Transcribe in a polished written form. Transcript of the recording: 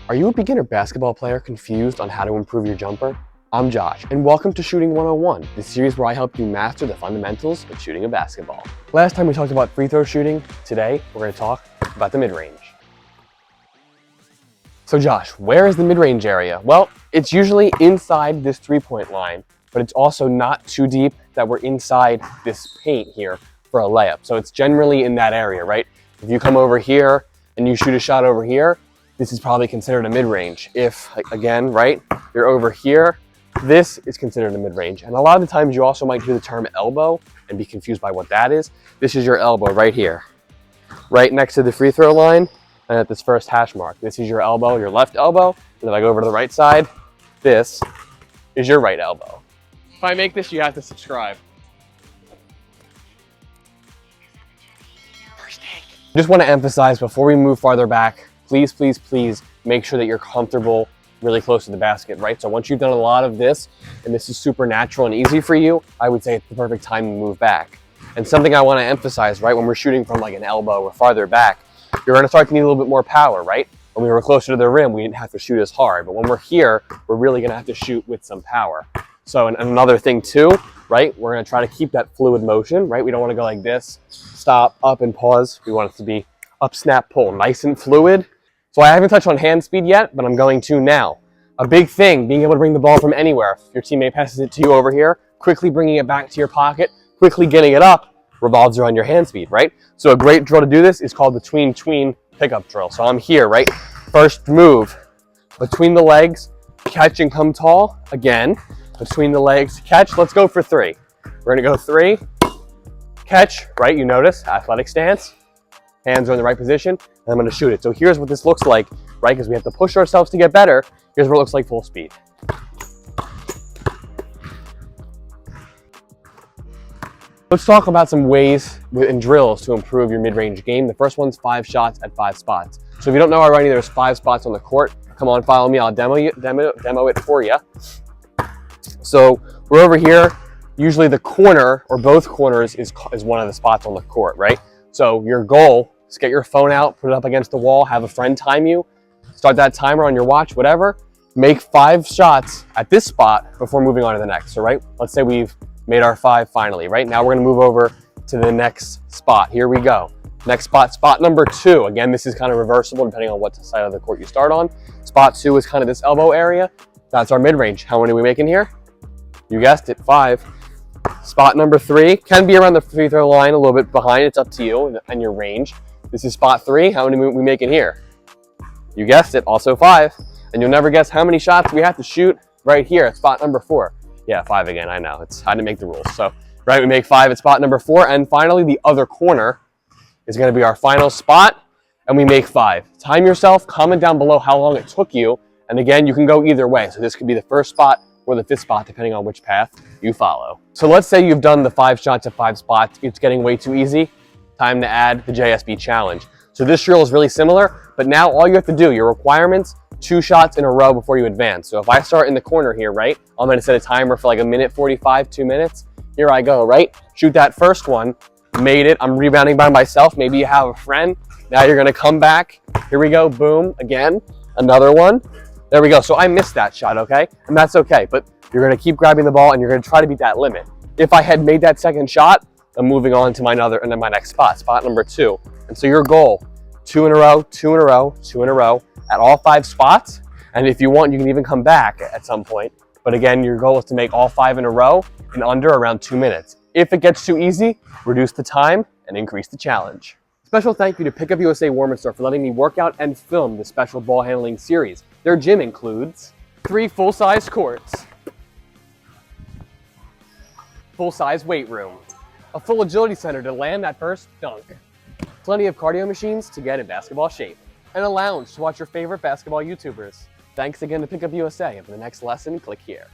Are you a beginner basketball player confused on how to improve your jumper? I'm Josh, and welcome to Shooting 101, the series where I help you master the fundamentals of shooting a basketball. Last time we talked about free throw shooting. Today, we're going to talk about the mid-range. So Josh, where is the mid-range area? Well, it's usually inside this three-point line, but it's also not too deep that we're inside this paint here for a layup. So it's generally in that area, right? If you come over here and you shoot a shot over here, this is probably considered a mid-range. If, again, right, you're over here, this is considered a mid-range. And a lot of the times you also might hear the term elbow and be confused by what that is. This is your elbow right here, right next to the free throw line and at this first hash mark. This is your elbow, your left elbow. And if I go over to the right side, this is your right elbow. If I make this, you have to subscribe. Just want to emphasize before we move farther back, please, please, please make sure that you're comfortable really close to the basket, right? So once you've done a lot of this and this is super natural and easy for you, I would say it's the perfect time to move back. And something I want to emphasize, right, when we're shooting from like an elbow or farther back, you're going to start to need a little bit more power, right? When we were closer to the rim, we didn't have to shoot as hard. But when we're here, we're really going to have to shoot with some power. So and another thing too, right, we're going to try to keep that fluid motion, right? We don't want to go like this, stop, up, and pause. We want it to be up, snap, pull, nice and fluid. So I haven't touched on hand speed yet, but I'm going to now. A big thing, being able to bring the ball from anywhere. If your teammate passes it to you over here, quickly bringing it back to your pocket, quickly getting it up, revolves around your hand speed, right? So a great drill to do this is called the tween pickup drill. So I'm here, right? First move, between the legs, catch and come tall. Again, between the legs, catch. Let's go for three. We're gonna go three, catch, right? You notice, athletic stance. Hands are in the right position, and I'm going to shoot it. So here's what this looks like, right? Because we have to push ourselves to get better. Here's what it looks like full speed. Let's talk about some ways and drills to improve your mid-range game. The first one's 5 shots at 5 spots. So if you don't know already, there's 5 spots on the court. Come on, follow me. I'll demo it for you. So we're over here. Usually the corner or both corners is one of the spots on the court, right? So your goal is get your phone out, put it up against the wall, have a friend time you, start that timer on your watch, whatever. Make 5 shots at this spot before moving on to the next. So, right, let's say we've made our 5 finally, right? Now we're gonna move over to the next spot. Here we go. Next spot, spot number 2. Again, this is kind of reversible depending on what side of the court you start on. Spot 2 is kind of this elbow area. That's our mid-range. How many are we making here? You guessed it, 5. Spot number 3 can be around the free throw line, a little bit behind. It's up to you and your range. This is spot 3. How many are we making here? You guessed it, also 5. And you'll never guess how many shots we have to shoot right here at spot number 4. Yeah, 5 again, I know. I didn't make the rules. So, right, we make 5 at spot number 4. And finally, the other corner is going to be our final spot. And we make 5. Time yourself. Comment down below how long it took you. And again, you can go either way. So this could be the first spot or the 5th spot, depending on which path you follow. So let's say you've done the 5 shots at 5 spots. It's getting way too easy. Time to add the JSB challenge. So this drill is really similar, but now all you have to do, your requirements, 2 shots in a row before you advance. So if I start in the corner here, right, I'm gonna set a timer for like 1:45, 2 minutes. Here I go, right? Shoot that first one, made it. I'm rebounding by myself. Maybe you have a friend. Now you're gonna come back. Here we go, boom, again, another one. There we go. So I missed that shot, okay? And that's okay, but you're gonna keep grabbing the ball and you're gonna try to beat that limit. If I had made that second shot, I'm moving on to my next spot, spot number 2. And so your goal, 2 in a row, 2 in a row, 2 in a row at all 5 spots. And if you want, you can even come back at some point. But again, your goal is to make all 5 in a row in under around 2 minutes. If it gets too easy, reduce the time and increase the challenge. Special thank you to Pickup USA Warm and Store for letting me work out and film this special ball handling series. Their gym includes 3 full-size courts, full-size weight room, a full agility center to land that first dunk, plenty of cardio machines to get in basketball shape, and a lounge to watch your favorite basketball YouTubers. Thanks again to Pickup USA, and for the next lesson, click here.